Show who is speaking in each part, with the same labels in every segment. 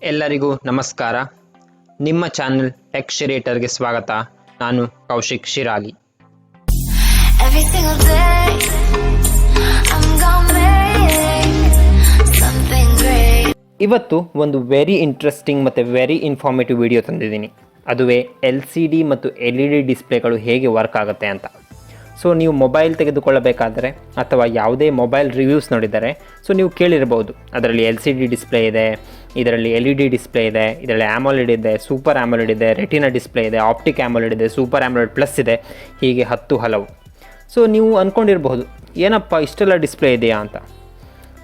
Speaker 1: ಎಲ್ಲರಿಗೂ ನಮಸ್ಕಾರ. ನಿಮ್ಮ ಚಾನೆಲ್ ಟೆಕ್ ಶೇರೇಟರ್ಗೆ ಸ್ವಾಗತ. ನಾನು Kaushik Shirali.
Speaker 2: Every single day, I'm gonna make something great.
Speaker 1: ಇವತ್ತು ಒಂದು ವೆರಿ ಇಂಟ್ರೆಸ್ಟಿಂಗ್ ಮತ್ತು ವೆರಿ ಇನ್ಫಾರ್ಮೇಟಿವ್ ವಿಡಿಯೋ ತಂದಿದ್ದೀನಿ. ಅದುವೇ LCD ಮತ್ತು LED ಡಿಸ್ಪ್ಲೇಗಳು ಹೇಗೆ ವರ್ಕ್ ಆಗುತ್ತೆ ಅಂತ. ಸೊ ನೀವು ಮೊಬೈಲ್ ತೆಗೆದುಕೊಳ್ಳಬೇಕಾದರೆ ಅಥವಾ ಯಾವುದೇ ಮೊಬೈಲ್ ರಿವ್ಯೂಸ್ ನೋಡಿದರೆ ಸೊ ನೀವು ಕೇಳಿರ್ಬೋದು, ಅದರಲ್ಲಿ LCD ಡಿಸ್ಪ್ಲೇ ಇದೆ, ಇದರಲ್ಲಿ LED ಡಿಸ್ಪ್ಲೇ ಇದೆ, ಇದರಲ್ಲಿ AMOLED ಇದೆ, ಸೂಪರ್ AMOLED ಇದೆ, ರೆಟಿನಾ ಡಿಸ್ಪ್ಲೇ ಇದೆ, ಆಪ್ಟಿಕ್ AMOLED ಇದೆ, ಸೂಪರ್ AMOLED ಪ್ಲಸ್ ಇದೆ, ಹೀಗೆ 10 ಹಲವು. ಸೊ ನೀವು ಅಂದ್ಕೊಂಡಿರಬಹುದು ಏನಪ್ಪ ಇಷ್ಟೆಲ್ಲ ಡಿಸ್ಪ್ಲೇ ಇದೆಯಾ ಅಂತ.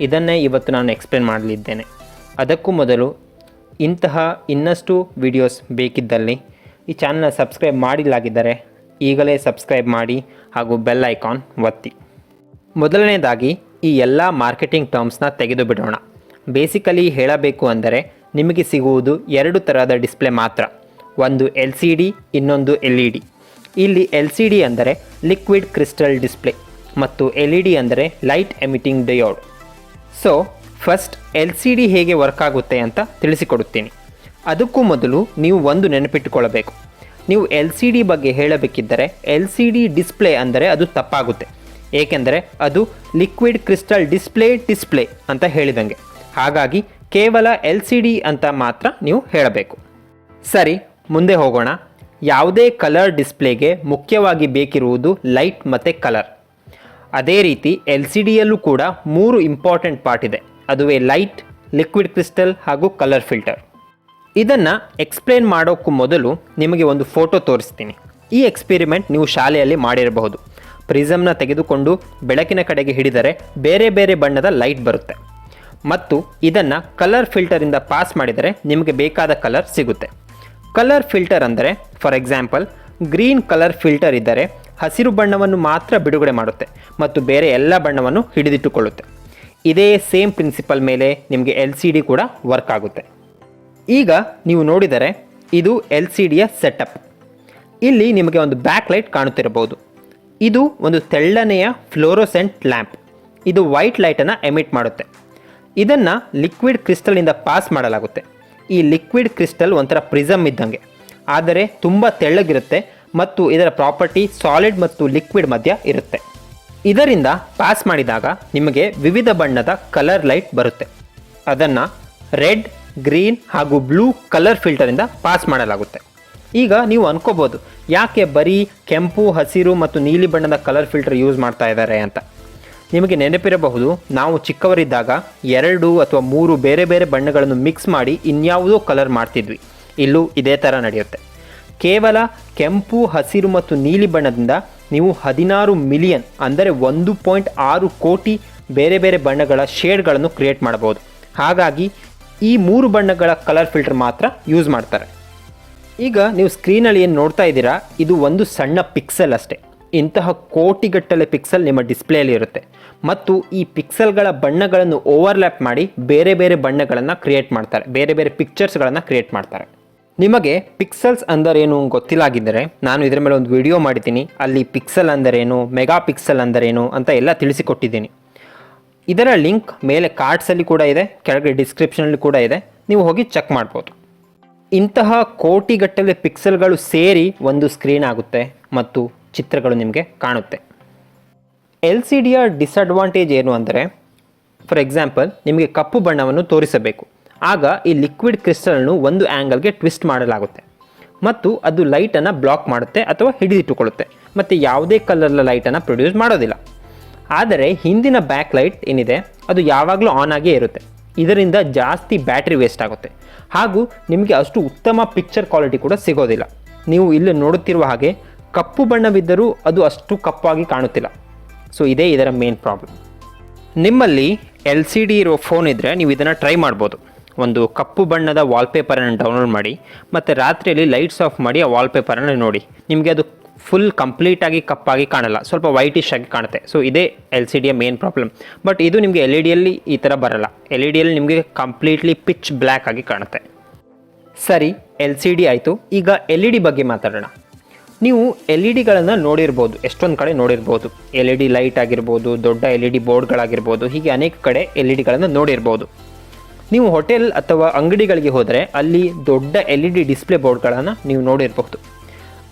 Speaker 1: ಇದನ್ನೇ ಇವತ್ತು ನಾನು ಎಕ್ಸ್ಪ್ಲೇನ್ ಮಾಡಲಿದ್ದೇನೆ. ಅದಕ್ಕೂ ಮೊದಲು ಇಂತಹ ಇನ್ನಷ್ಟು ವಿಡಿಯೋಸ್ ಬೇಕಿದ್ದಲ್ಲಿ ಈ ಚಾನಲ್ನ ಸಬ್ಸ್ಕ್ರೈಬ್ ಮಾಡಿಲ್ಲಾಗಿದ್ದರೆ ಈಗಲೇ ಸಬ್ಸ್ಕ್ರೈಬ್ ಮಾಡಿ ಹಾಗೂ ಬೆಲ್ ಐಕಾನ್ ಒತ್ತಿ. ಮೊದಲನೇದಾಗಿ ಈ ಎಲ್ಲ ಮಾರ್ಕೆಟಿಂಗ್ ಟರ್ಮ್ಸ್ನ ತೆಗೆದು ಬಿಡೋಣ. ಬೇಸಿಕಲಿ ಹೇಳಬೇಕು ಅಂದರೆ ನಿಮಗೆ ಸಿಗುವುದು 2 ಥರದ ಡಿಸ್ಪ್ಲೇ ಮಾತ್ರ. ಒಂದು LCD, ಇನ್ನೊಂದು LED. ಇಲ್ಲಿ LCD ಅಂದರೆ ಲಿಕ್ವಿಡ್ ಕ್ರಿಸ್ಟಲ್ ಡಿಸ್ಪ್ಲೇ ಮತ್ತು LED ಅಂದರೆ light emitting diode. So first LCD ಹೇಗೆ ವರ್ಕ್ ಆಗುತ್ತೆ ಅಂತ ತಿಳಿಸಿಕೊಡುತ್ತೀನಿ. ಅದಕ್ಕೂ ಮೊದಲು ನೀವು ಒಂದು ನೆನಪಿಟ್ಟುಕೊಳ್ಳಬೇಕು. ನೀವು LCD ಬಗ್ಗೆ ಹೇಳಬೇಕಿದ್ದರೆ LCD ಡಿಸ್ಪ್ಲೇ ಅಂದರೆ ಅದು ತಪ್ಪಾಗುತ್ತೆ. ಏಕೆಂದರೆ ಅದು ಲಿಕ್ವಿಡ್ ಕ್ರಿಸ್ಟಲ್ ಡಿಸ್ಪ್ಲೇ ಅಂತ ಹೇಳಿದಂಗೆ. ಹಾಗಾಗಿ ಕೇವಲ LCD ಅಂತ ಮಾತ್ರ ನೀವು ಹೇಳಬೇಕು. ಸರಿ, ಮುಂದೆ ಹೋಗೋಣ. ಯಾವುದೇ ಕಲರ್ ಡಿಸ್ಪ್ಲೇಗೆ ಮುಖ್ಯವಾಗಿ ಬೇಕಿರುವುದು ಲೈಟ್ ಮತ್ತು ಕಲರ್. ಅದೇ ರೀತಿ LCDಯಲ್ಲೂ ಕೂಡ 3 ಇಂಪಾರ್ಟೆಂಟ್ ಪಾರ್ಟ್ ಇದೆ. ಅದುವೇ ಲೈಟ್, ಲಿಕ್ವಿಡ್ ಕ್ರಿಸ್ಟಲ್ ಹಾಗೂ ಕಲರ್ ಫಿಲ್ಟರ್. ಇದನ್ನು ಎಕ್ಸ್ಪ್ಲೇನ್ ಮಾಡೋಕ್ಕೂ ಮೊದಲು ನಿಮಗೆ ಒಂದು ಫೋಟೋ ತೋರಿಸ್ತೀನಿ. ಈ ಎಕ್ಸ್ಪೆರಿಮೆಂಟ್ ನೀವು ಶಾಲೆಯಲ್ಲಿ ಮಾಡಿರಬಹುದು. ಪ್ರಿಸಮ್ನ ತೆಗೆದುಕೊಂಡು ಬೆಳಕಿನ ಕಡೆಗೆ ಹಿಡಿದರೆ ಬೇರೆ ಬೇರೆ ಬಣ್ಣದ ಲೈಟ್ ಬರುತ್ತೆ ಮತ್ತು ಇದನ್ನು ಕಲರ್ ಫಿಲ್ಟರಿಂದ ಪಾಸ್ ಮಾಡಿದರೆ ನಿಮಗೆ ಬೇಕಾದ ಕಲರ್ ಸಿಗುತ್ತೆ. ಕಲರ್ ಫಿಲ್ಟರ್ ಅಂದರೆ for example green colour filter ಇದ್ದರೆ ಹಸಿರು ಬಣ್ಣವನ್ನು ಮಾತ್ರ ಬಿಡುಗಡೆ ಮಾಡುತ್ತೆ ಮತ್ತು ಬೇರೆ ಎಲ್ಲ ಬಣ್ಣವನ್ನು ಹಿಡಿದಿಟ್ಟುಕೊಳ್ಳುತ್ತೆ. ಇದೇ ಸೇಮ್ ಪ್ರಿನ್ಸಿಪಲ್ ಮೇಲೆ ನಿಮಗೆ LCD ಕೂಡ ವರ್ಕ್ ಆಗುತ್ತೆ. ಈಗ ನೀವು ನೋಡಿದರೆ ಇದು LCDಯ ಸೆಟಪ್. ಇಲ್ಲಿ ನಿಮಗೆ ಒಂದು ಬ್ಯಾಕ್ ಲೈಟ್ ಕಾಣುತ್ತಿರಬಹುದು. ಇದು ಒಂದು ತೆಳ್ಳನೆಯ ಫ್ಲೋರೋಸೆಂಟ್ ಲ್ಯಾಂಪ್. ಇದು ವೈಟ್ ಲೈಟನ್ನು ಎಮಿಟ್ ಮಾಡುತ್ತೆ. ಇದನ್ನು ಲಿಕ್ವಿಡ್ ಕ್ರಿಸ್ಟಲಿಂದ ಪಾಸ್ ಮಾಡಲಾಗುತ್ತೆ. ಈ ಲಿಕ್ವಿಡ್ ಕ್ರಿಸ್ಟಲ್ ಒಂಥರ ಪ್ರಿಸಮ್ ಇದ್ದಂಗೆ, ಆದರೆ ತುಂಬ ತೆಳ್ಳಗಿರುತ್ತೆ ಮತ್ತು ಇದರ ಪ್ರಾಪರ್ಟಿ ಸಾಲಿಡ್ ಮತ್ತು ಲಿಕ್ವಿಡ್ ಮಧ್ಯ ಇರುತ್ತೆ. ಇದರಿಂದ ಪಾಸ್ ಮಾಡಿದಾಗ ನಿಮಗೆ ವಿವಿಧ ಬಣ್ಣದ ಕಲರ್ ಲೈಟ್ ಬರುತ್ತೆ. ಅದನ್ನು ರೆಡ್, ಗ್ರೀನ್ ಹಾಗೂ ಬ್ಲೂ ಕಲರ್ ಫಿಲ್ಟರಿಂದ ಪಾಸ್ ಮಾಡಲಾಗುತ್ತೆ. ಈಗ ನೀವು ಅನ್ಕೋಬೋದು, ಯಾಕೆ ಬರೀ ಕೆಂಪು, ಹಸಿರು ಮತ್ತು ನೀಲಿ ಬಣ್ಣದ ಕಲರ್ ಫಿಲ್ಟರ್ ಯೂಸ್ ಮಾಡ್ತಾ ಇದ್ದಾರೆ ಅಂತ. ನಿಮಗೆ ನೆನಪಿರಬಹುದು, ನಾವು ಚಿಕ್ಕವರಿದ್ದಾಗ 2 ಅಥವಾ 3 ಬೇರೆ ಬೇರೆ ಬಣ್ಣಗಳನ್ನು ಮಿಕ್ಸ್ ಮಾಡಿ ಇನ್ಯಾವುದೋ ಕಲರ್ ಮಾಡ್ತಿದ್ವಿ. ಇಲ್ಲೂ ಇದೇ ಥರ ನಡೆಯುತ್ತೆ. ಕೇವಲ ಕೆಂಪು, ಹಸಿರು ಮತ್ತು ನೀಲಿ ಬಣ್ಣದಿಂದ ನೀವು 16 ಮಿಲಿಯನ್ ಅಂದರೆ 1.6 ಕೋಟಿ ಬೇರೆ ಬೇರೆ ಬಣ್ಣಗಳ ಶೇಡ್ಗಳನ್ನು ಕ್ರಿಯೇಟ್ ಮಾಡಬಹುದು. ಹಾಗಾಗಿ ಈ 3 ಬಣ್ಣಗಳ ಕಲರ್ ಫಿಲ್ಟರ್ ಮಾತ್ರ ಯೂಸ್ ಮಾಡ್ತಾರೆ. ಈಗ ನೀವು ಸ್ಕ್ರೀನಲ್ಲಿ ಏನು ನೋಡ್ತಾ ಇದ್ದೀರಾ, ಇದು ಒಂದು ಸಣ್ಣ ಪಿಕ್ಸೆಲ್ ಅಷ್ಟೇ. ಇಂತಹ ಕೋಟಿಗಟ್ಟಲೆ ಪಿಕ್ಸೆಲ್ ನಿಮ್ಮ ಡಿಸ್ಪ್ಲೇಯಲ್ಲಿ ಇರುತ್ತೆ ಮತ್ತು ಈ ಪಿಕ್ಸೆಲ್ಗಳ ಬಣ್ಣಗಳನ್ನು ಓವರ್ಲ್ಯಾಪ್ ಮಾಡಿ ಬೇರೆ ಬೇರೆ ಬಣ್ಣಗಳನ್ನು ಕ್ರಿಯೇಟ್ ಮಾಡ್ತಾರೆ, ಬೇರೆ ಬೇರೆ ಪಿಕ್ಚರ್ಸ್ಗಳನ್ನು ಕ್ರಿಯೇಟ್ ಮಾಡ್ತಾರೆ. ನಿಮಗೆ ಪಿಕ್ಸೆಲ್ಸ್ ಅಂದರೇನು ಗೊತ್ತಿಲ್ಲಾಗಿದ್ದರೆ ನಾನು ಇದರ ಮೇಲೆ ಒಂದು ವಿಡಿಯೋ ಮಾಡಿದ್ದೀನಿ. ಅಲ್ಲಿ ಪಿಕ್ಸೆಲ್ ಅಂದರೇನು, ಮೆಗಾ ಪಿಕ್ಸೆಲ್ ಅಂದರೇನು ಅಂತ ಎಲ್ಲ ತಿಳಿಸಿಕೊಟ್ಟಿದ್ದೀನಿ. ಇದರ ಲಿಂಕ್ ಮೇಲೆ ಕಾರ್ಡ್ಸಲ್ಲಿ ಕೂಡ ಇದೆ, ಕೆಳಗಡೆ ಡಿಸ್ಕ್ರಿಪ್ಷನಲ್ಲಿ ಕೂಡ ಇದೆ, ನೀವು ಹೋಗಿ ಚೆಕ್ ಮಾಡ್ಬೋದು. ಇಂತಹ ಕೋಟಿಗಟ್ಟಲೆ ಪಿಕ್ಸೆಲ್ಗಳು ಸೇರಿ ಒಂದು ಸ್ಕ್ರೀನ್ ಆಗುತ್ತೆ ಮತ್ತು ಚಿತ್ರಗಳು ನಿಮಗೆ ಕಾಣುತ್ತೆ. LCDಯ ಡಿಸಡ್ವಾಂಟೇಜ್ ಏನು ಅಂದರೆ, ಫಾರ್ ಎಕ್ಸಾಂಪಲ್ ನಿಮಗೆ ಕಪ್ಪು ಬಣ್ಣವನ್ನು ತೋರಿಸಬೇಕು. ಆಗ ಈ ಲಿಕ್ವಿಡ್ ಕ್ರಿಸ್ಟಲನ್ನು ಒಂದು ಆ್ಯಂಗಲ್ಗೆ ಟ್ವಿಸ್ಟ್ ಮಾಡಲಾಗುತ್ತೆ ಮತ್ತು ಅದು ಲೈಟನ್ನು ಬ್ಲಾಕ್ ಮಾಡುತ್ತೆ ಅಥವಾ ಹಿಡಿದಿಟ್ಟುಕೊಳ್ಳುತ್ತೆ ಮತ್ತು ಯಾವುದೇ ಕಲರ್ನ ಲೈಟನ್ನು ಪ್ರೊಡ್ಯೂಸ್ ಮಾಡೋದಿಲ್ಲ. ಆದರೆ ಹಿಂದಿನ ಬ್ಯಾಕ್ ಲೈಟ್ ಏನಿದೆ ಅದು ಯಾವಾಗಲೂ ಆನ್ ಆಗೇ ಇರುತ್ತೆ. ಇದರಿಂದ ಜಾಸ್ತಿ ಬ್ಯಾಟ್ರಿ ವೇಸ್ಟ್ ಆಗುತ್ತೆ ಹಾಗೂ ನಿಮಗೆ ಅಷ್ಟು ಉತ್ತಮ ಪಿಕ್ಚರ್ ಕ್ವಾಲಿಟಿ ಕೂಡ ಸಿಗೋದಿಲ್ಲ. ನೀವು ಇಲ್ಲಿ ನೋಡುತ್ತಿರುವ ಹಾಗೆ ಕಪ್ಪು ಬಣ್ಣವಿದ್ದರೂ ಅದು ಅಷ್ಟು ಕಪ್ಪಾಗಿ ಕಾಣುತ್ತಿಲ್ಲ. ಸೊ ಇದೇ ಇದರ ಮೇನ್ ಪ್ರಾಬ್ಲಮ್. ನಿಮ್ಮಲ್ಲಿ LCD ಇರೋ ಫೋನ್ ಇದ್ದರೆ ನೀವು ಇದನ್ನು ಟ್ರೈ ಮಾಡ್ಬೋದು. ಒಂದು ಕಪ್ಪು ಬಣ್ಣದ ವಾಲ್ಪೇಪರನ್ನು ಡೌನ್ಲೋಡ್ ಮಾಡಿ ಮತ್ತು ರಾತ್ರಿಯಲ್ಲಿ ಲೈಟ್ಸ್ ಆಫ್ ಮಾಡಿ ಆ ವಾಲ್ಪೇಪರನ್ನು ನೋಡಿ. ನಿಮಗೆ ಅದು ಫುಲ್ ಕಂಪ್ಲೀಟಾಗಿ ಕಪ್ಪಾಗಿ ಕಾಣಲ್ಲ, ಸ್ವಲ್ಪ ವೈಟಿಶ್ ಆಗಿ ಕಾಣುತ್ತೆ. ಸೊ ಇದೇ LCDಯ ಮೇನ್ ಪ್ರಾಬ್ಲಮ್. ಬಟ್ ಇದು ನಿಮಗೆ LEDಯಲ್ಲಿ ಈ ಥರ ಬರಲ್ಲ. LEDಯಲ್ಲಿ ನಿಮಗೆ ಕಂಪ್ಲೀಟ್ಲಿ ಪಿಚ್ ಬ್ಲ್ಯಾಕ್ ಆಗಿ ಕಾಣುತ್ತೆ. ಸರಿ, LCD ಆಯಿತು. ಈಗ LED ಬಗ್ಗೆ ಮಾತಾಡೋಣ. ನೀವು LED ನೋಡಿರ್ಬೋದು, ಎಷ್ಟೊಂದು ಕಡೆ ನೋಡಿರ್ಬೋದು. LED ಲೈಟ್ ಆಗಿರ್ಬೋದು, ದೊಡ್ಡ LED ಬೋರ್ಡ್ಗಳಾಗಿರ್ಬೋದು, ಹೀಗೆ ಅನೇಕ ಕಡೆ LED ನೋಡಿರ್ಬೋದು. ನೀವು ಹೋಟೆಲ್ ಅಥವಾ ಅಂಗಡಿಗಳಿಗೆ ಹೋದರೆ ಅಲ್ಲಿ ದೊಡ್ಡ LED ಡಿಸ್ಪ್ಲೇ ಬೋರ್ಡ್ಗಳನ್ನು ನೀವು ನೋಡಿರಬಹುದು.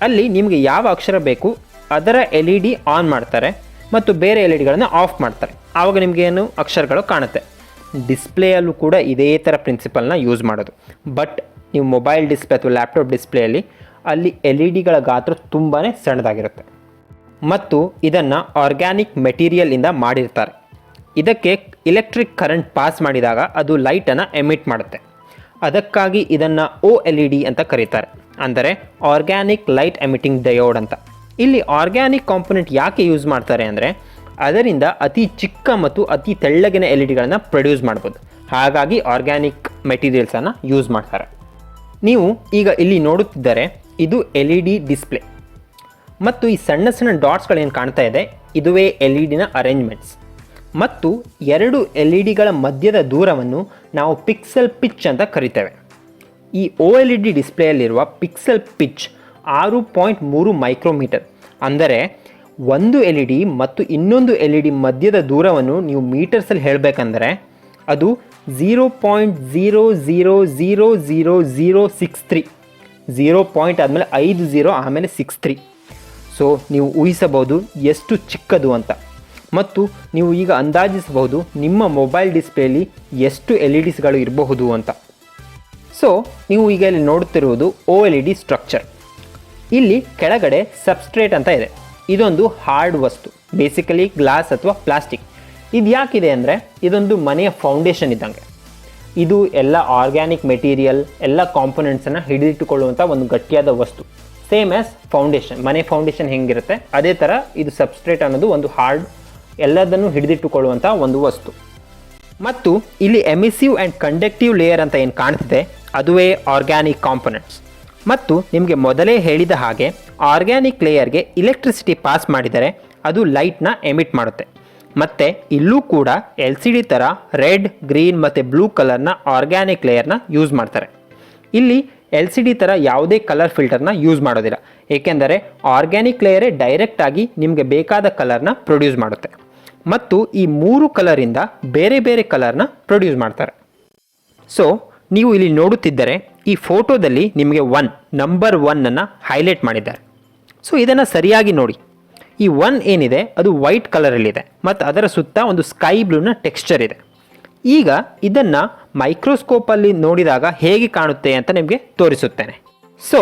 Speaker 1: ಅಲ್ಲಿ ನಿಮಗೆ ಯಾವ ಅಕ್ಷರ ಬೇಕು ಅದರ LED ಆನ್ ಮಾಡ್ತಾರೆ ಮತ್ತು ಬೇರೆ LEDಗಳನ್ನು ಆಫ್ ಮಾಡ್ತಾರೆ. ಆವಾಗ ನಿಮಗೇನು ಅಕ್ಷರಗಳು ಕಾಣುತ್ತೆ. ಡಿಸ್ಪ್ಲೇಯಲ್ಲೂ ಕೂಡ ಇದೇ ಥರ ಪ್ರಿನ್ಸಿಪಲ್ನ ಯೂಸ್ ಮಾಡೋದು. ಬಟ್ ನೀವು ಮೊಬೈಲ್ ಡಿಸ್ಪ್ಲೇ ಅಥವಾ ಲ್ಯಾಪ್ಟಾಪ್ ಡಿಸ್ಪ್ಲೇಯಲ್ಲಿ ಅಲ್ಲಿ LEDಗಳ ಗಾತ್ರ ತುಂಬಾ ಸಣ್ಣದಾಗಿರುತ್ತೆ ಮತ್ತು ಇದನ್ನು ಆರ್ಗ್ಯಾನಿಕ್ ಮೆಟೀರಿಯಲಿಂದ ಮಾಡಿರ್ತಾರೆ. ಇದಕ್ಕೆ ಇಲೆಕ್ಟ್ರಿಕ್ ಕರೆಂಟ್ ಪಾಸ್ ಮಾಡಿದಾಗ ಅದು ಲೈಟನ್ನು ಎಮಿಟ್ ಮಾಡುತ್ತೆ. ಅದಕ್ಕಾಗಿ ಇದನ್ನು OLED ಅಂತ ಕರೀತಾರೆ, ಅಂದರೆ ಆರ್ಗ್ಯಾನಿಕ್ ಲೈಟ್ ಎಮಿಟಿಂಗ್ ಡಯೋಡ್ ಅಂತ. ಇಲ್ಲಿ ಆರ್ಗ್ಯಾನಿಕ್ ಕಾಂಪೊನೆಂಟ್ ಯಾಕೆ ಯೂಸ್ ಮಾಡ್ತಾರೆ ಅಂದರೆ ಅದರಿಂದ ಅತಿ ಚಿಕ್ಕ ಮತ್ತು ಅತಿ ತೆಳ್ಳಗಿನ LEDಗಳನ್ನು ಪ್ರೊಡ್ಯೂಸ್ ಮಾಡ್ಬೋದು. ಹಾಗಾಗಿ ಆರ್ಗ್ಯಾನಿಕ್ ಮೆಟೀರಿಯಲ್ಸನ್ನು ಯೂಸ್ ಮಾಡ್ತಾರೆ. ನೀವು ಈಗ ಇಲ್ಲಿ ನೋಡುತ್ತಿದ್ದರೆ ಇದು LED ಡಿಸ್ಪ್ಲೇ ಮತ್ತು ಈ ಸಣ್ಣ ಸಣ್ಣ ಡಾಟ್ಸ್ಗಳೇನು ಕಾಣ್ತಾ ಇದೆ ಇದುವೇ LEDನ ಅರೇಂಜ್ಮೆಂಟ್ಸ್. ಮತ್ತು 2 LEDಗಳ ಮಧ್ಯದ ದೂರವನ್ನು ನಾವು ಪಿಕ್ಸೆಲ್ ಪಿಚ್ ಅಂತ ಕರಿತೇವೆ. ಈ OLED ಡಿಸ್ಪ್ಲೇಯಲ್ಲಿರುವ ಪಿಕ್ಸೆಲ್ ಪಿಚ್ 6.3 ಮೈಕ್ರೋಮೀಟರ್. ಅಂದರೆ ಒಂದು LED ಮತ್ತು ಇನ್ನೊಂದು LED ಮಧ್ಯದ ದೂರವನ್ನು ನೀವು ಮೀಟರ್ಸಲ್ಲಿ ಹೇಳಬೇಕಂದ್ರೆ ಅದು 0.000063. 0 ಪಾಯಿಂಟ್ ಆದಮೇಲೆ 5 0 ಆಮೇಲೆ 63. ಸೊ ನೀವು ಊಹಿಸಬಹುದು ಎಷ್ಟು ಚಿಕ್ಕದು ಅಂತ. ಮತ್ತು ನೀವು ಈಗ ಅಂದಾಜಿಸಬಹುದು ನಿಮ್ಮ ಮೊಬೈಲ್ ಡಿಸ್ಪ್ಲೇಲಿ ಎಷ್ಟು LEDಸ್ಗಳು ಇರಬಹುದು ಅಂತ. ಸೊ ನೀವು ಈಗ ಇಲ್ಲಿ ನೋಡುತ್ತಿರುವುದು OLED ಸ್ಟ್ರಕ್ಚರ್. ಇಲ್ಲಿ ಕೆಳಗಡೆ ಸಬ್ಸ್ಟ್ರೇಟ್ ಅಂತ ಇದೆ. ಇದೊಂದು ಹಾರ್ಡ್ ವಸ್ತು, ಬೇಸಿಕಲಿ ಗ್ಲಾಸ್ ಅಥವಾ ಪ್ಲಾಸ್ಟಿಕ್. ಇದು ಯಾಕಿದೆ ಅಂದರೆ ಇದೊಂದು ಮನೆಯ ಫೌಂಡೇಶನ್ ಇದ್ದಂಗೆ. ಇದು ಎಲ್ಲ ಆರ್ಗ್ಯಾನಿಕ್ ಮೆಟೀರಿಯಲ್ ಎಲ್ಲ ಕಾಂಪೊನೆಂಟ್ಸನ್ನು ಹಿಡಿದಿಟ್ಟುಕೊಳ್ಳುವಂಥ ಒಂದು ಗಟ್ಟಿಯಾದ ವಸ್ತು. ಸೇಮ್ ಆ್ಯಸ್ ಫೌಂಡೇಶನ್, ಮನೆ ಫೌಂಡೇಶನ್ ಹೆಂಗಿರುತ್ತೆ ಅದೇ ಥರ ಇದು ಸಬ್ಸ್ಟ್ರೇಟ್ ಅನ್ನೋದು ಒಂದು ಹಾರ್ಡ್, ಎಲ್ಲದನ್ನು ಹಿಡಿದಿಟ್ಟುಕೊಳ್ಳುವಂಥ ಒಂದು ವಸ್ತು. ಮತ್ತು ಇಲ್ಲಿ ಎಮಿಸಿವ್ ಆ್ಯಂಡ್ ಕಂಡಕ್ಟಿವ್ ಲೇಯರ್ ಅಂತ ಏನು ಕಾಣ್ತಿದೆ ಅದುವೇ ಆರ್ಗ್ಯಾನಿಕ್ ಕಾಂಪೊನೆಂಟ್ಸ್. ಮತ್ತು ನಿಮಗೆ ಮೊದಲೇ ಹೇಳಿದ ಹಾಗೆ ಆರ್ಗ್ಯಾನಿಕ್ ಲೇಯರ್ಗೆ ಇಲೆಕ್ಟ್ರಿಸಿಟಿ ಪಾಸ್ ಮಾಡಿದರೆ ಅದು ಲೈಟ್ನ ಎಮಿಟ್ ಮಾಡುತ್ತೆ. ಮತ್ತು ಇಲ್ಲೂ ಕೂಡ LCD ಥರ ರೆಡ್, ಗ್ರೀನ್ ಮತ್ತು ಬ್ಲೂ ಕಲರ್ನ ಆರ್ಗ್ಯಾನಿಕ್ ಲೇಯರ್ನ ಯೂಸ್ ಮಾಡ್ತಾರೆ. ಇಲ್ಲಿ LCD ಥರ ಯಾವುದೇ ಕಲರ್ ಫಿಲ್ಟರ್ನ ಯೂಸ್ ಮಾಡೋದಿಲ್ಲ, ಏಕೆಂದರೆ ಆರ್ಗ್ಯಾನಿಕ್ ಲೇಯರೇ ಡೈರೆಕ್ಟಾಗಿ ನಿಮಗೆ ಬೇಕಾದ ಕಲರ್ನ ಪ್ರೊಡ್ಯೂಸ್ ಮಾಡುತ್ತೆ. ಮತ್ತು ಈ 3 ಕಲರಿಂದ ಬೇರೆ ಬೇರೆ ಕಲರ್ನ ಪ್ರೊಡ್ಯೂಸ್ ಮಾಡ್ತಾರೆ. ಸೊ ನೀವು ಇಲ್ಲಿ ನೋಡುತ್ತಿದ್ದರೆ ಈ ಫೋಟೋದಲ್ಲಿ ನಿಮಗೆ ನಂಬರ್ 1 ಹೈಲೈಟ್ ಮಾಡಿದ್ದಾರೆ. ಸೊ ಇದನ್ನು ಸರಿಯಾಗಿ ನೋಡಿ. ಈ 1 ಏನಿದೆ ಅದು ವೈಟ್ ಕಲರಲ್ಲಿದೆ ಮತ್ತು ಅದರ ಸುತ್ತ ಒಂದು ಸ್ಕೈ ಬ್ಲೂನ ಟೆಕ್ಸ್ಚರ್ ಇದೆ. ಈಗ ಇದನ್ನು ಮೈಕ್ರೋಸ್ಕೋಪಲ್ಲಿ ನೋಡಿದಾಗ ಹೇಗೆ ಕಾಣುತ್ತೆ ಅಂತ ನಿಮಗೆ ತೋರಿಸುತ್ತೇನೆ. ಸೊ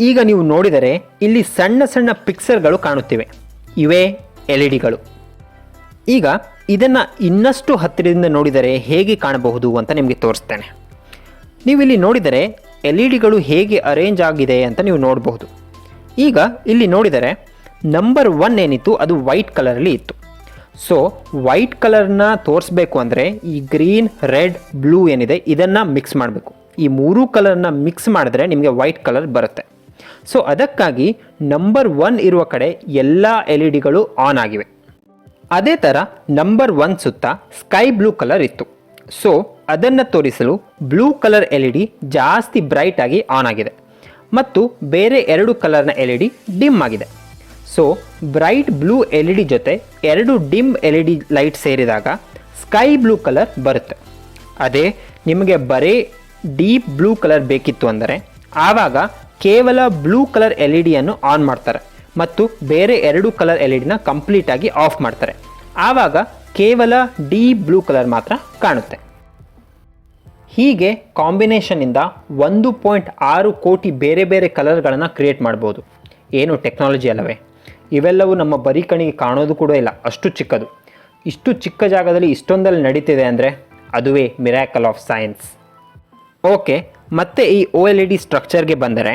Speaker 1: ಈಗ ನೀವು ನೋಡಿದರೆ ಇಲ್ಲಿ ಸಣ್ಣ ಸಣ್ಣ ಪಿಕ್ಸೆಲ್ಗಳು ಕಾಣುತ್ತಿವೆ, ಇವೇ LEDಗಳು. ಈಗ ಇದನ್ನು ಇನ್ನಷ್ಟು ಹತ್ತಿರದಿಂದ ನೋಡಿದರೆ ಹೇಗೆ ಕಾಣಬಹುದು ಅಂತ ನಿಮಗೆ ತೋರಿಸ್ತೇನೆ. ನೀವು ಇಲ್ಲಿ ನೋಡಿದರೆ LEDಗಳು ಹೇಗೆ ಅರೇಂಜ್ ಆಗಿದೆ ಅಂತ ನೀವು ನೋಡಬಹುದು. ಈಗ ಇಲ್ಲಿ ನೋಡಿದರೆ ನಂಬರ್ 1 ಏನಿತ್ತು ಅದು ವೈಟ್ ಕಲರಲ್ಲಿ ಇತ್ತು. ಸೊ ವೈಟ್ ಕಲರ್ನ ತೋರಿಸ್ಬೇಕು ಅಂದರೆ ಈ ಗ್ರೀನ್, ರೆಡ್, ಬ್ಲೂ ಏನಿದೆ ಇದನ್ನು ಮಿಕ್ಸ್ ಮಾಡಬೇಕು. ಈ 3 ಕಲರ್ನ ಮಿಕ್ಸ್ ಮಾಡಿದ್ರೆ ನಿಮಗೆ ವೈಟ್ ಕಲರ್ ಬರುತ್ತೆ. ಸೊ ಅದಕ್ಕಾಗಿ ನಂಬರ್ 1 ಇರುವ ಕಡೆ ಎಲ್ಲ LEDಗಳು ಆನ್ ಆಗಿವೆ. ಅದೇ ಥರ ನಂಬರ್ 1 ಸುತ್ತ ಸ್ಕೈ ಬ್ಲೂ ಕಲರ್ ಇತ್ತು. ಸೊ ಅದನ್ನು ತೋರಿಸಲು ಬ್ಲೂ ಕಲರ್ LED ಜಾಸ್ತಿ ಬ್ರೈಟ್ ಆಗಿ ಆನ್ ಆಗಿದೆ ಮತ್ತು ಬೇರೆ 2 ಕಲರ್ನ LED ಡಿಮ್ ಆಗಿದೆ. ಸೊ ಬ್ರೈಟ್ ಬ್ಲೂ LED ಜೊತೆ 2 ಡಿಮ್ LED ಲೈಟ್ ಸೇರಿದಾಗ ಸ್ಕೈ ಬ್ಲೂ ಕಲರ್ ಬರುತ್ತೆ. ಅದೇ ನಿಮಗೆ ಬರೀ ಡೀಪ್ ಬ್ಲೂ ಕಲರ್ ಬೇಕಿತ್ತು ಅಂದರೆ ಆವಾಗ ಕೇವಲ ಬ್ಲೂ ಕಲರ್ LEDಯನ್ನು ಆನ್ ಮಾಡ್ತಾರೆ ಮತ್ತು ಬೇರೆ 2 ಕಲರ್ LEDನ ಕಂಪ್ಲೀಟಾಗಿ ಆಫ್ ಮಾಡ್ತಾರೆ. ಆವಾಗ ಕೇವಲ ಡೀಪ್ ಬ್ಲೂ ಕಲರ್ ಮಾತ್ರ ಕಾಣುತ್ತೆ. ಹೀಗೆ ಕಾಂಬಿನೇಷನಿಂದ 1.6 ಕೋಟಿ ಬೇರೆ ಬೇರೆ ಕಲರ್ಗಳನ್ನು ಕ್ರಿಯೇಟ್ ಮಾಡ್ಬೋದು. ಏನು ಟೆಕ್ನಾಲಜಿ ಅಲ್ಲವೇ? ಇವೆಲ್ಲವೂ ನಮ್ಮ ಬರೀ ಕಣ್ಣಿಗೆ ಕಾಣೋದು ಕೂಡ ಇಲ್ಲ, ಅಷ್ಟು ಚಿಕ್ಕದು. ಇಷ್ಟು ಚಿಕ್ಕ ಜಾಗದಲ್ಲಿ ಇಷ್ಟೊಂದಲ್ಲಿ ನಡೀತಿದೆ ಅಂದರೆ ಅದುವೇ ಮಿರಾಕಲ್ ಆಫ್ ಸೈನ್ಸ್. ಓಕೆ, ಮತ್ತೆ ಈ OLED ಸ್ಟ್ರಕ್ಚರ್ಗೆ ಬಂದರೆ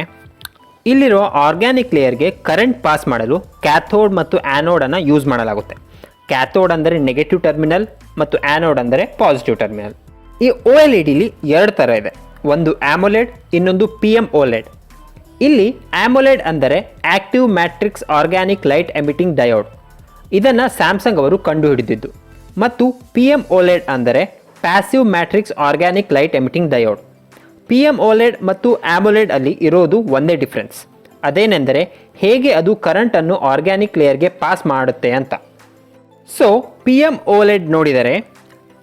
Speaker 1: ಇಲ್ಲಿರೋ ಆರ್ಗ್ಯಾನಿಕ್ ಲೇಯರ್ಗೆ ಕರೆಂಟ್ ಪಾಸ್ ಮಾಡಲು ಕ್ಯಾಥೋಡ್ ಮತ್ತು ಆ್ಯನೋಡನ್ನು ಯೂಸ್ ಮಾಡಲಾಗುತ್ತೆ. ಕ್ಯಾಥೋಡ್ ಅಂದರೆ ನೆಗೆಟಿವ್ ಟರ್ಮಿನಲ್ ಮತ್ತು ಆ್ಯನೋಡ್ ಅಂದರೆ ಪಾಸಿಟಿವ್ ಟರ್ಮಿನಲ್. ಈ OLEDಲಿ 2 ಥರ ಇದೆ, ಒಂದು AMOLED, ಇನ್ನೊಂದು PMOLED. ಇಲ್ಲಿ AMOLED ಅಂದರೆ active matrix organic light emitting diode. ಇದನ್ನು ಸ್ಯಾಮ್ಸಂಗ್ ಅವರು ಕಂಡುಹಿಡಿದಿದ್ದು. ಮತ್ತು PMOLED ಅಂದರೆ passive matrix organic light emitting diode. PMOLED ಮತ್ತು AMOLED ಅಲ್ಲಿ ಇರೋದು ಒಂದೇ ಡಿಫ್ರೆನ್ಸ್, ಅದೇನೆಂದರೆ ಹೇಗೆ ಅದು ಕರೆಂಟನ್ನು ಆರ್ಗ್ಯಾನಿಕ್ ಲೇಯರ್ಗೆ ಪಾಸ್ ಮಾಡುತ್ತೆ ಅಂತ. ಸೊ PMOLED ನೋಡಿದರೆ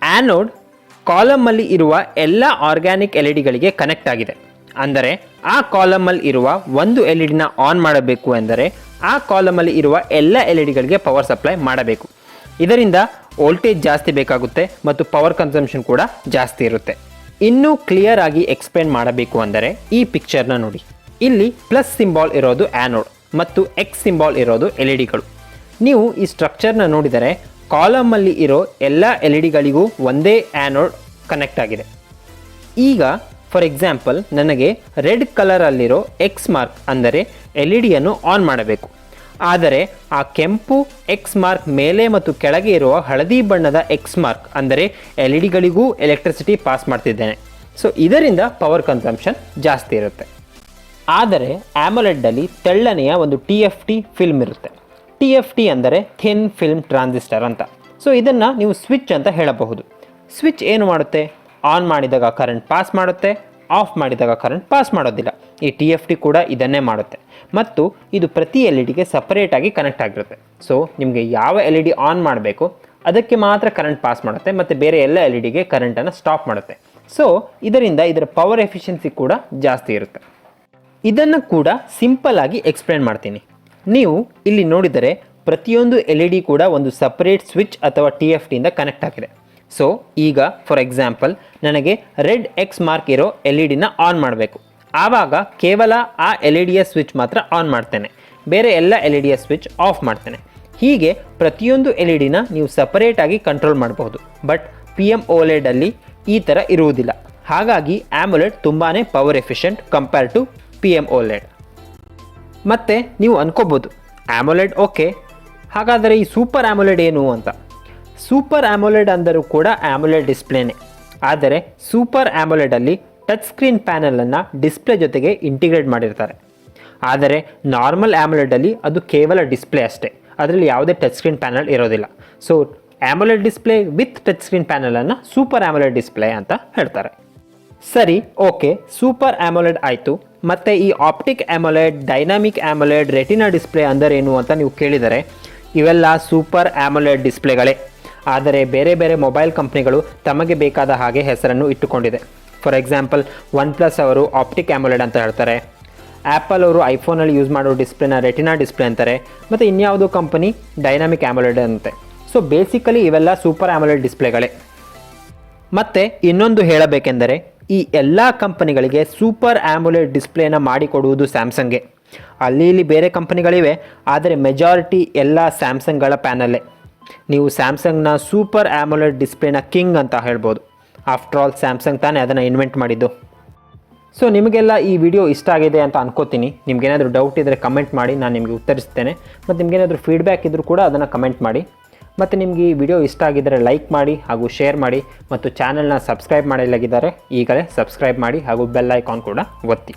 Speaker 1: ಆ್ಯನೋಡ್ ಕಾಲಮಲ್ಲಿ ಇರುವ ಎಲ್ಲ ಆರ್ಗ್ಯಾನಿಕ್ ಎಲ್ ಇ ಡಿಗಳಿಗೆ ಕನೆಕ್ಟ್ ಆಗಿದೆ. ಅಂದರೆ ಆ ಕಾಲಮಲ್ಲಿ ಇರುವ ಒಂದು ಎಲ್ ಇ ಡಿನ ಆನ್ ಮಾಡಬೇಕು ಎಂದರೆ ಆ ಕಾಲಮಲ್ಲಿ ಇರುವ ಎಲ್ಲ ಎಲ್ ಇ ಡಿಗಳಿಗೆ ಪವರ್ ಸಪ್ಲೈ ಮಾಡಬೇಕು. ಇದರಿಂದ ವೋಲ್ಟೇಜ್ ಜಾಸ್ತಿ ಬೇಕಾಗುತ್ತೆ ಮತ್ತು ಪವರ್ ಕನ್ಸಂಪ್ಷನ್ ಕೂಡ ಜಾಸ್ತಿ ಇರುತ್ತೆ. ಇನ್ನೂ ಕ್ಲಿಯರ್ ಆಗಿ ಎಕ್ಸ್ಪ್ಲೇನ್ ಮಾಡಬೇಕು ಅಂದರೆ ಈ ಪಿಕ್ಚರ್ನ ನೋಡಿ. ಇಲ್ಲಿ ಪ್ಲಸ್ ಸಿಂಬಾಲ್ ಇರೋದು ಆ್ಯನೋಡ್ ಮತ್ತು ಎಕ್ಸ್ ಸಿಂಬಾಲ್ ಇರೋದು ಎಲ್ ಇ ಡಿಗಳು. ನೀವು ಈ ಸ್ಟ್ರಕ್ಚರ್ನ ನೋಡಿದರೆ ಕಾಲಮಲ್ಲಿ ಇರೋ ಎಲ್ಲ ಎಲ್ ಇ ಡಿಗಳಿಗೂ ಒಂದೇ ಆ್ಯನೋಡ್ ಕನೆಕ್ಟ್ ಆಗಿದೆ. ಈಗ ಫಾರ್ ಎಕ್ಸಾಂಪಲ್ ನನಗೆ ರೆಡ್ ಕಲರಲ್ಲಿರೋ ಎಕ್ಸ್ ಮಾರ್ಕ್ ಅಂದರೆ ಎಲ್ ಇ ಡಿಯನ್ನು ಆನ್ ಮಾಡಬೇಕು. ಆದರೆ ಆ ಕೆಂಪು ಎಕ್ಸ್ ಮಾರ್ಕ್ ಮೇಲೆ ಮತ್ತು ಕೆಳಗೆ ಇರುವ ಹಳದಿ ಬಣ್ಣದ ಎಕ್ಸ್ ಮಾರ್ಕ್ ಅಂದರೆ ಎಲ್ ಇ ಡಿಗಳಿಗೂ ಎಲೆಕ್ಟ್ರಿಸಿಟಿ ಪಾಸ್ ಮಾಡ್ತಿದ್ದೇನೆ. ಸೊ ಇದರಿಂದ ಪವರ್ ಕನ್ಸಂಪ್ಷನ್ ಜಾಸ್ತಿ ಇರುತ್ತೆ. ಆದರೆ ಆ್ಯಮೊಲೆಡ್ಡಲ್ಲಿ ತೆಳ್ಳನೆಯ ಒಂದು TFT ಫಿಲ್ಮ್ ಇರುತ್ತೆ. TFT ಅಂದರೆ ಥಿನ್ ಫಿಲ್ಮ್ ಟ್ರಾನ್ಸಿಸ್ಟರ್ ಅಂತ. ಸೊ ಇದನ್ನು ನೀವು ಸ್ವಿಚ್ ಅಂತ ಹೇಳಬಹುದು. ಸ್ವಿಚ್ ಏನು ಮಾಡುತ್ತೆ? ಆನ್ ಮಾಡಿದಾಗ ಕರೆಂಟ್ ಪಾಸ್ ಮಾಡುತ್ತೆ, ಆಫ್ ಮಾಡಿದಾಗ ಕರೆಂಟ್ ಪಾಸ್ ಮಾಡೋದಿಲ್ಲ. ಈ TFT ಕೂಡ ಇದನ್ನೇ ಮಾಡುತ್ತೆ ಮತ್ತು ಇದು ಪ್ರತಿ ಎಲ್ ಇ ಡಿಗೆ ಸಪರೇಟಾಗಿ ಕನೆಕ್ಟ್ ಆಗಿರುತ್ತೆ. ಸೊ ನಿಮಗೆ ಯಾವ ಎಲ್ ಇ ಡಿ ಆನ್ ಮಾಡಬೇಕು ಅದಕ್ಕೆ ಮಾತ್ರ ಕರೆಂಟ್ ಪಾಸ್ ಮಾಡುತ್ತೆ ಮತ್ತು ಬೇರೆ ಎಲ್ಲ ಎಲ್ ಇ ಡಿಗೆ ಕರೆಂಟನ್ನು ಸ್ಟಾಪ್ ಮಾಡುತ್ತೆ. ಸೊ ಇದರಿಂದ ಇದರ ಪವರ್ ಎಫಿಷಿಯನ್ಸಿ ಕೂಡ ಜಾಸ್ತಿ ಇರುತ್ತೆ. ಇದನ್ನು ಕೂಡ ಸಿಂಪಲ್ ಆಗಿ ಎಕ್ಸ್ಪ್ಲೇನ್ ಮಾಡ್ತೀನಿ. ನೀವು ಇಲ್ಲಿ ನೋಡಿದರೆ ಪ್ರತಿಯೊಂದು ಎಲ್ ಇ ಡಿ ಕೂಡ ಒಂದು ಸಪರೇಟ್ ಸ್ವಿಚ್ ಅಥವಾ TFTಯಿಂದ ಕನೆಕ್ಟ್ ಆಗಿದೆ. ಸೊ ಈಗ ಫಾರ್ ಎಕ್ಸಾಂಪಲ್ ನನಗೆ ರೆಡ್ ಎಕ್ಸ್ ಮಾರ್ಕ್ ಇರೋ ಎಲ್ ಇ ಡಿನ ಆನ್ ಮಾಡಬೇಕು. ಆವಾಗ ಕೇವಲ ಆ ಎಲ್ ಇ ಡಿಯ ಸ್ವಿಚ್ ಮಾತ್ರ ಆನ್ ಮಾಡ್ತೇನೆ, ಬೇರೆ ಎಲ್ಲ ಎಲ್ ಇ ಡಿಯ ಸ್ವಿಚ್ ಆಫ್ ಮಾಡ್ತೇನೆ. ಹೀಗೆ ಪ್ರತಿಯೊಂದು ಎಲ್ ಇ ಡಿನ ನೀವು ಸಪರೇಟಾಗಿ ಕಂಟ್ರೋಲ್ ಮಾಡಬಹುದು. ಬಟ್ PMOLED ಅಲ್ಲಿ ಈ ಥರ ಇರುವುದಿಲ್ಲ. ಹಾಗಾಗಿ AMOLED ತುಂಬಾ power efficient compare to PMOLED. ಮತ್ತು ನೀವು ಅನ್ಕೋಬೋದು AMOLED ಓಕೆ, ಹಾಗಾದರೆ ಈ ಸೂಪರ್ AMOLED ಏನು ಅಂತ. ಸೂಪರ್ AMOLED ಅಂದರೂ ಕೂಡ AMOLED ಡಿಸ್ಪ್ಲೇನೇ. ಆದರೆ ಸೂಪರ್ AMOLEDಲ್ಲಿ ಟಚ್ ಸ್ಕ್ರೀನ್ ಪ್ಯಾನಲನ್ನು ಡಿಸ್ಪ್ಲೇ ಜೊತೆಗೆ ಇಂಟಿಗ್ರೇಟ್ ಮಾಡಿರ್ತಾರೆ. ಆದರೆ ನಾರ್ಮಲ್ AMOLEDಲ್ಲಿ ಅದು ಕೇವಲ ಡಿಸ್ಪ್ಲೇ ಅಷ್ಟೇ, ಅದರಲ್ಲಿ ಯಾವುದೇ ಟಚ್ ಸ್ಕ್ರೀನ್ ಪ್ಯಾನಲ್ ಇರೋದಿಲ್ಲ. So AMOLED display with touch screen ಪ್ಯಾನಲನ್ನು ಸೂಪರ್ AMOLED ಡಿಸ್ಪ್ಲೇ ಅಂತ ಹೇಳ್ತಾರೆ. ಸರಿ, ಓಕೆ, ಸೂಪರ್ AMOLED ಆಯಿತು. ಮತ್ತು ಈ optic AMOLED, dynamic AMOLED, retina display ಅಂದರೇನು ಅಂತ ನೀವು ಕೇಳಿದರೆ ಇವೆಲ್ಲ ಸೂಪರ್ AMOLED ಡಿಸ್ಪ್ಲೇಗಳೇ. ಆದರೆ ಬೇರೆ ಬೇರೆ ಮೊಬೈಲ್ ಕಂಪ್ನಿಗಳು ತಮಗೆ ಬೇಕಾದ ಹಾಗೆ ಹೆಸರನ್ನು ಇಟ್ಟುಕೊಂಡಿದೆ. ಫಾರ್ ಎಕ್ಸಾಂಪಲ್ OnePlus ಅವರು ಆಪ್ಟಿಕ್ AMOLED ಅಂತ ಹೇಳ್ತಾರೆ, ಆ್ಯಪಲ್ ಅವರು ಐಫೋನಲ್ಲಿ ಯೂಸ್ ಮಾಡೋ ಡಿಸ್ಪ್ಲೇನ ರೆಟಿನಾ ಡಿಸ್ಪ್ಲೇ ಅಂತಾರೆ, ಮತ್ತು ಇನ್ಯಾವುದೋ ಕಂಪನಿ ಡೈನಾಮಿಕ್ AMOLED ಅಂತೆ. ಸೊ ಬೇಸಿಕಲಿ ಇವೆಲ್ಲ ಸೂಪರ್ AMOLED ಡಿಸ್ಪ್ಲೇಗಳೇ. ಮತ್ತು ಇನ್ನೊಂದು ಹೇಳಬೇಕೆಂದರೆ ಈ ಎಲ್ಲ ಕಂಪನಿಗಳಿಗೆ ಸೂಪರ್ AMOLED ಡಿಸ್ಪ್ಲೇನ ಮಾಡಿಕೊಡುವುದು ಸ್ಯಾಮ್ಸಂಗ್ಗೆ. ಅಲ್ಲಿ ಇಲ್ಲಿ ಬೇರೆ ಕಂಪನಿಗಳಿವೆ, ಆದರೆ ಮೆಜಾರಿಟಿ ಎಲ್ಲ ಸ್ಯಾಮ್ಸಂಗ್ಗಳ ಪ್ಯಾನಲ್ಲೇ. ನೀವು ಸ್ಯಾಮ್ಸಂಗ್ನ ಸೂಪರ್ AMOLED ಡಿಸ್ಪ್ಲೇನ ಕಿಂಗ್ ಅಂತ ಹೇಳ್ಬೋದು. ಆಫ್ಟರ್ ಆಲ್ ಸ್ಯಾಮ್ಸಂಗ್ ತಾನೇ ಅದನ್ನು ಇನ್ವೆಂಟ್ ಮಾಡಿದ್ದು. ಸೊ ನಿಮಗೆಲ್ಲ ಈ ವಿಡಿಯೋ ಇಷ್ಟ ಆಗಿದೆ ಅಂತ ಅನ್ಕೋತೀನಿ. ನಿಮ್ಗೇನಾದರೂ ಡೌಟ್ ಇದ್ದರೆ ಕಮೆಂಟ್ ಮಾಡಿ, ನಾನು ನಿಮಗೆ ಉತ್ತರಿಸ್ತೇನೆ. ಮತ್ತು ನಿಮಗೇನಾದರೂ ಫೀಡ್ಬ್ಯಾಕ್ ಇದ್ದರೂ ಕೂಡ ಅದನ್ನು ಕಮೆಂಟ್ ಮಾಡಿ. ಮತ್ತು ನಿಮಗೆ ಈ ವಿಡಿಯೋ ಇಷ್ಟ ಆಗಿದ್ದರೆ ಲೈಕ್ ಮಾಡಿ ಹಾಗೂ ಶೇರ್ ಮಾಡಿ, ಮತ್ತು ಚಾನಲ್ನ ಸಬ್ಸ್ಕ್ರೈಬ್ ಮಾಡಿಲ್ಲಗಿದ್ದಾರೆ ಈಗಲೇ ಸಬ್ಸ್ಕ್ರೈಬ್ ಮಾಡಿ ಹಾಗೂ ಬೆಲ್ ಐಕಾನ್ ಕೂಡ ಒತ್ತಿ.